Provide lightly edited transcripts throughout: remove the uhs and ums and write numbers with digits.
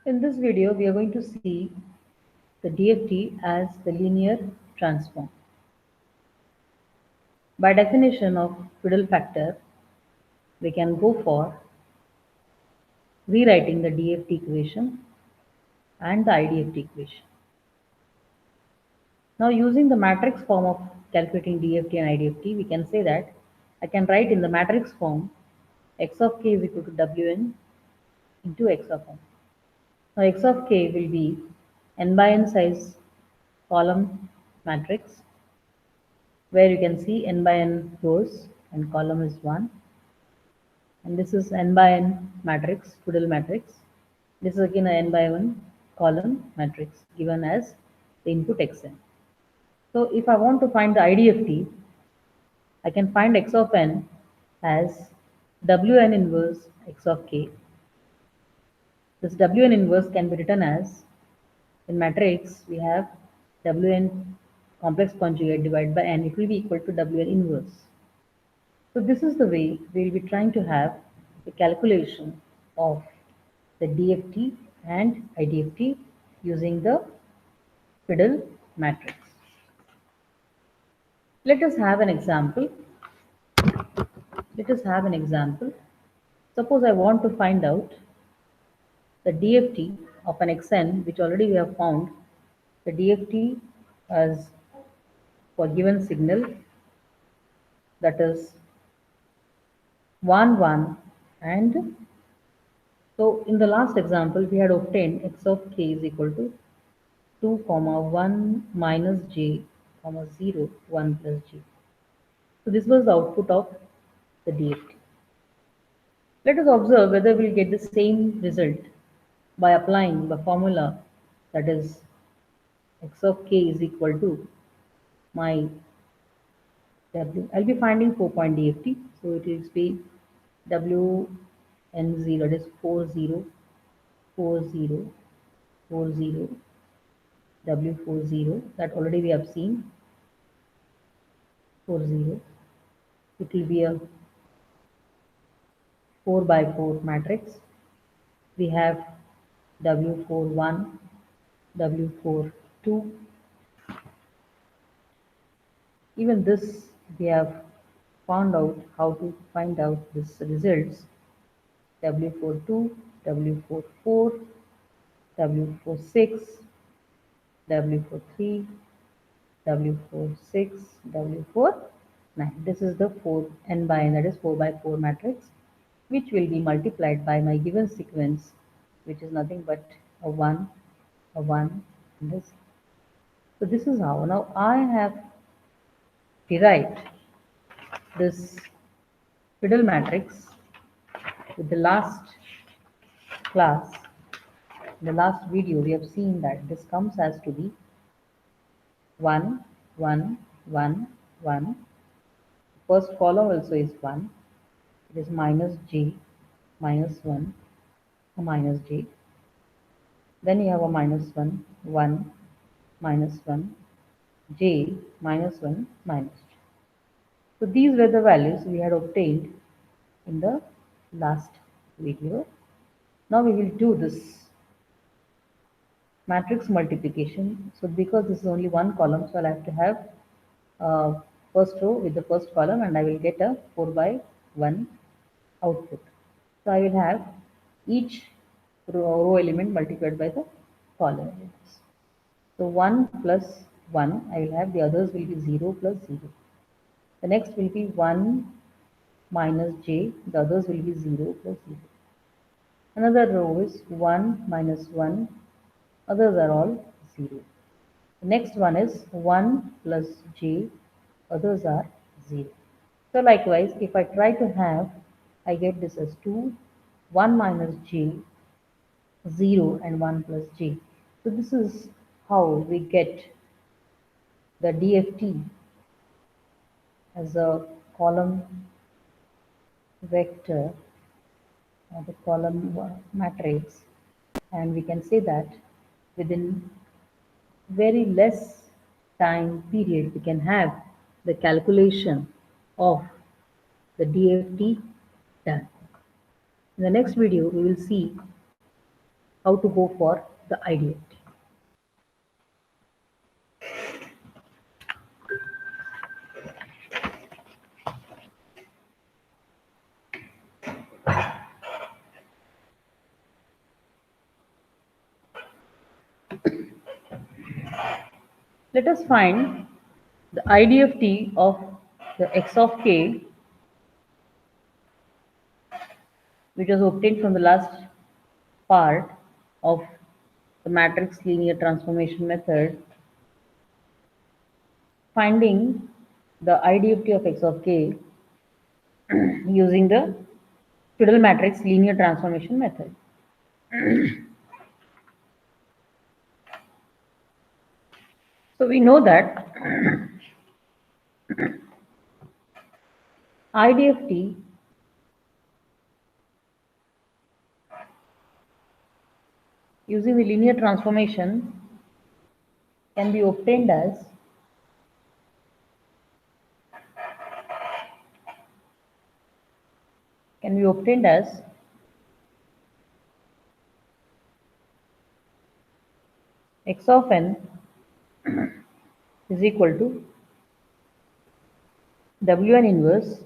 In this video, we are going to see the DFT as the linear transform. By definition of fiddle factor, we can go for rewriting the DFT equation and the IDFT equation. Now, using the matrix form of calculating DFT and IDFT, we can say that I can write in the matrix form x of k is equal to Wn into x of n. Now, x of k will be n by n size column matrix where you can see n by n rows and column is 1, and this is n by n matrix, Fiddle matrix. This is again a n by 1 column matrix given as the input xn. So if I want to find the IDFT, I can find x of n as Wn inverse x of k. This Wn inverse can be written as, in matrix we have Wn complex conjugate divided by n, it will be equal to Wn inverse. So this is the way we will be trying to have a calculation of the DFT and IDFT using the Fiddle matrix. Let us have an example. Let us have an example. Suppose I want to find out the DFT of an xn, which already we have found the DFT as for given signal, that is 1 1, and so in the last example we had obtained x of k is equal to 2 comma 1 minus j comma 0 1 plus j. So this was the output of the DFT. Let us observe whether we will get the same result by applying the formula, that is x of k is equal to my w. I'll be finding 4-point DFT, so it will be w n0, that is 40 40 40 w40, that already we have seen 40. It will be a 4 by 4 matrix. We have W41, W42. Even this we have found out how to find out this results. W42, W44, W46, W43, W46, W49. This is the 4 n by n, that is 4 by 4 matrix, which will be multiplied by my given sequence, which is nothing but a 1, and this. So this is how. Now I have derived this Fiddle matrix with the last class. In the last video, we have seen that this comes as to be 1, 1, 1, 1. First column also is 1. It is minus j, minus 1, a minus j. Then you have a minus 1, 1, minus 1, j, minus 1, minus j. So these were the values we had obtained in the last video. Now we will do this matrix multiplication. So because this is only one column, so I'll have to have first row with the first column, and I will get a 4 by 1 output. So I will have each row element multiplied by the column elements. So 1 plus 1 I will have, the others will be 0 plus 0. The next will be 1 minus j, the others will be 0 plus 0. Another row is 1 minus 1, others are all 0. The next one is 1 plus j, others are 0. So likewise, if I try to have, I get this as 2, 1 minus j, 0 and 1 plus j. So this is how we get the DFT as a column vector or the column matrix, and we can say that within very less time period we can have the calculation of the DFT done. In the next video we will see how to go for the IDFT. Let us find the IDFT of the x of k, which was obtained from the last part of the matrix linear transformation method. Finding the IDFT of x of k using the Twiddle matrix linear transformation method. So we know that IDFT using the linear transformation can be obtained as can be obtained as x of n is equal to Wn inverse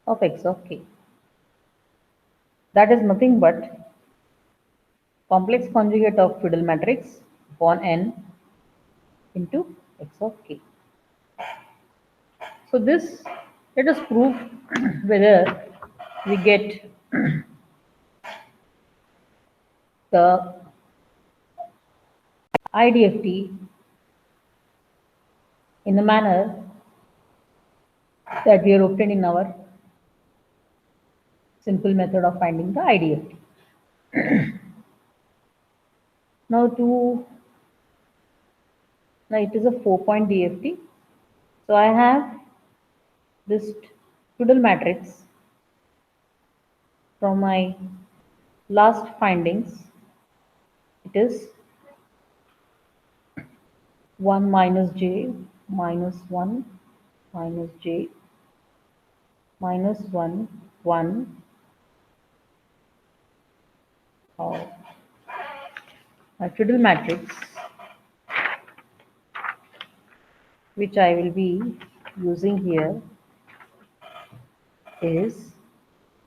of x of k. That is nothing but complex conjugate of Twiddle matrix upon n into x of k. So this, let us prove whether we get the IDFT in the manner that we are obtained in our simple method of finding the IDFT. Now now it is a 4-point DFT. So I have this Twiddle matrix from my last findings. It is 1 minus j minus 1 minus j minus 1 1 of a Twiddle matrix, which I will be using here, is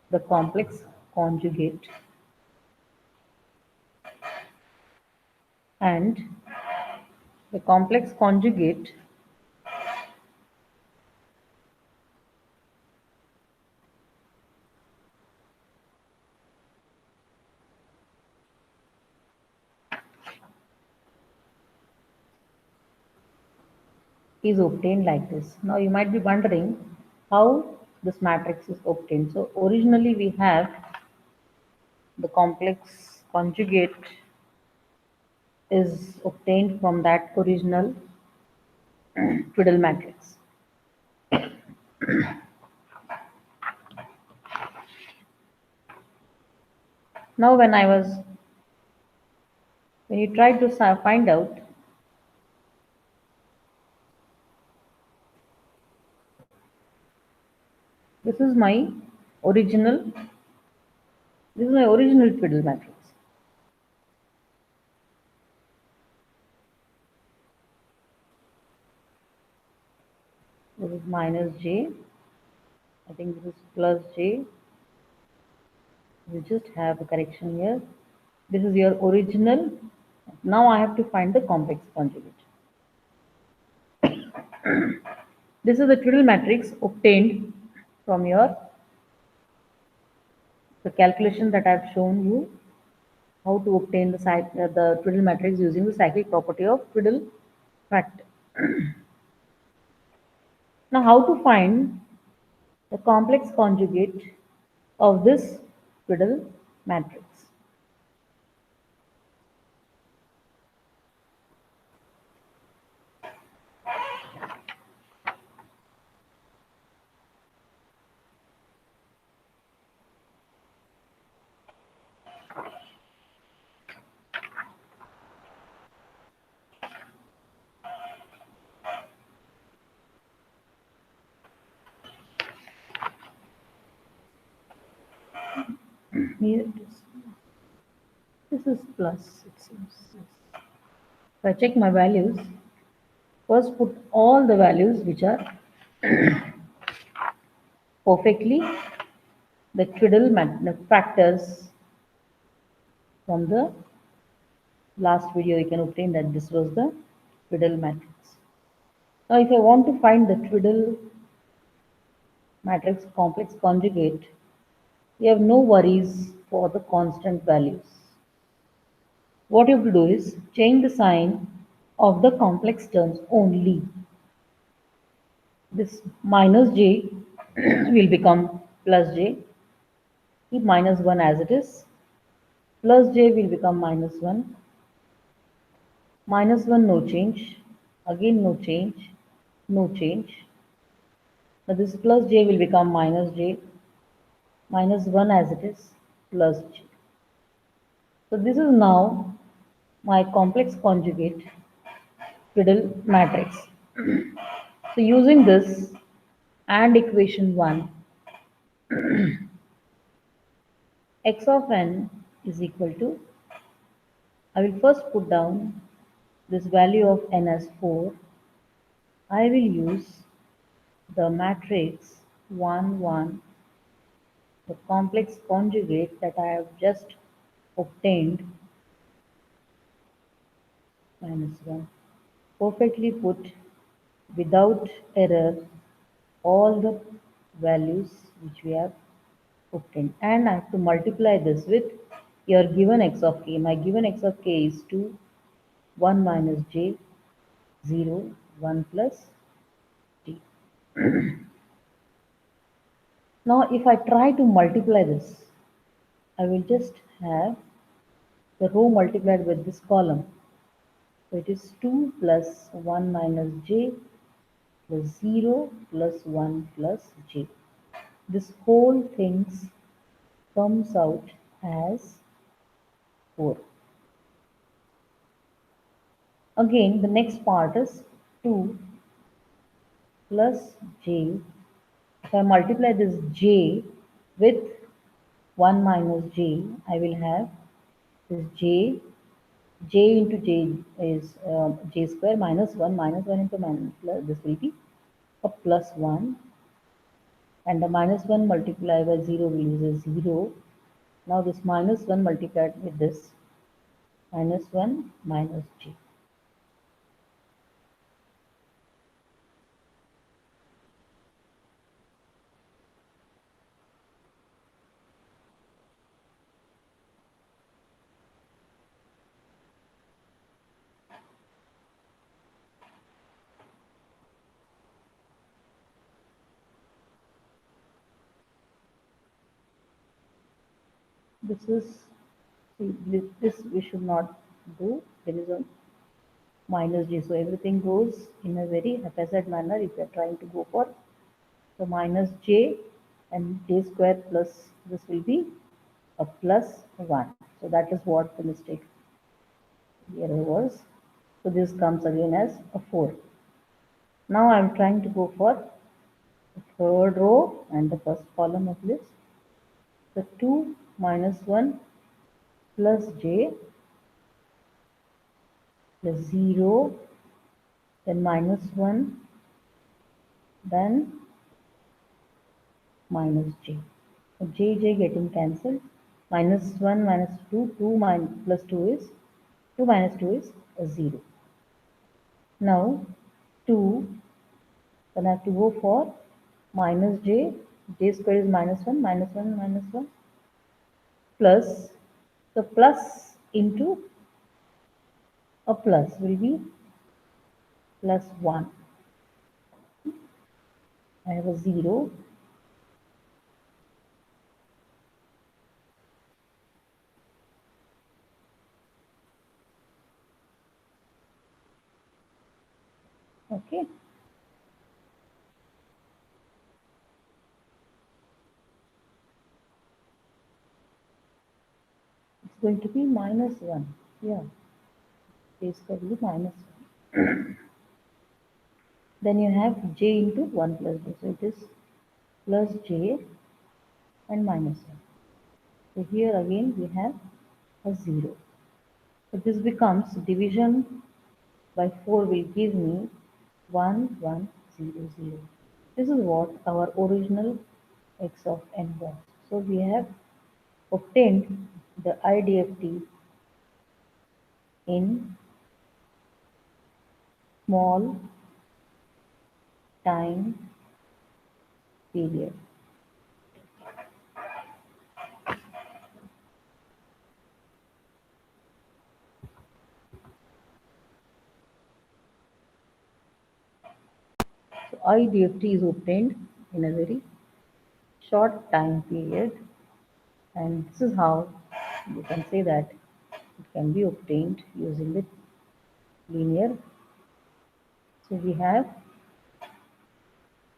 the complex conjugate, and the complex conjugate is obtained like this. Now you might be wondering how this matrix is obtained. So originally we have the complex conjugate is obtained from that original Twiddle matrix. Now when you try to find out this is my original Twiddle matrix. This is minus j. I think this is plus j. We just have a correction here. This is your original. Now I have to find the complex conjugate. This is the Twiddle matrix obtained from the calculation that I have shown you how to obtain the Twiddle matrix using the cyclic property of Twiddle factor. Now how to find the complex conjugate of this Twiddle matrix? Here it is. This is plus, it seems. If I check my values, first put all the values which are perfectly the twiddle factors from the last video. You can obtain that this was the twiddle matrix. Now if I want to find the twiddle matrix complex conjugate, you have no worries for the constant values. What you have to do is change the sign of the complex terms only. This minus j will become plus j. Keep minus 1 as it is. Plus j will become minus 1. Minus 1 no change. Again no change. No change. Now this plus j will become minus j. Minus 1 as it is. Plus j. So this is now my complex conjugate twiddle matrix. So using this and equation 1, x of n is equal to, I will first put down this value of n as 4. I will use the matrix 1, 1, the complex conjugate that I have just obtained, minus 1. Perfectly put without error all the values which we have obtained, and I have to multiply this with your given x of k. My given x of k is 2, 1 minus j, 0, 1 plus t. Now if I try to multiply this, I will just have the row multiplied with this column. So it is 2 plus 1 minus j plus 0 plus 1 plus j. This whole things comes out as 4. Again, the next part is 2 plus j. If I multiply this j with 1 minus j, I will have this j. J into j is j square minus 1 into minus plus. This will be a plus 1. And the minus 1 multiplied by 0 will use a 0. Now this minus 1 multiplied with this minus 1 minus j. This is, see, this we should not do. There is a minus j, so everything goes in a very haphazard manner if you are trying to go for the minus j, and j square plus this will be a plus 1. So that is what the mistake here was. So this comes again as a 4. Now I am trying to go for the third row and the first column of this. The 2 minus 1 plus j plus 0, then minus 1, then minus j. So j getting cancelled. Minus 1 minus 2, 2 plus 2 is 2 minus 2 is a 0. Now 2, then I have to go for minus j. J square is minus 1 minus 1 plus the plus into a plus will be plus 1. I have a 0. Okay. It's going to be minus 1. Yeah. J square will be minus 1. Then you have j into 1 plus j. So it is plus j and minus 1. So here again we have a 0. So this becomes division by 4 will give me 1100. This is what our original x of n was. So we have obtained the IDFT in small time period. So IDFT is obtained in a very short time period, and this is how you can say that it can be obtained using the linear. So we have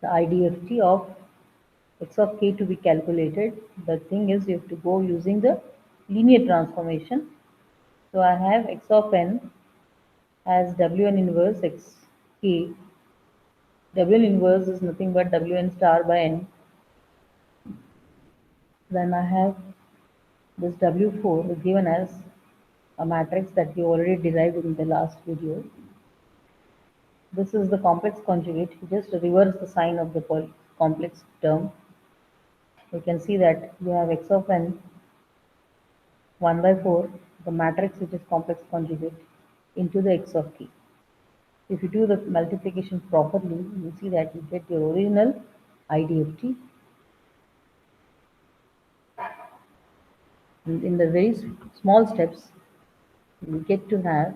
the IDFT of x of k to be calculated. The thing is you have to go using the linear transformation. So I have x of n as wn inverse x k. Wn inverse is nothing but wn star by n. Then I have this w4 is given as a matrix that we already derived in the last video. This is the complex conjugate. You just reverse the sign of the complex term. You can see that you have x of n 1 by 4, the matrix which is complex conjugate, into the x of k. If you do the multiplication properly, you see that you get your original IDFT. And in the very small steps, you get to have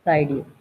the IDFT.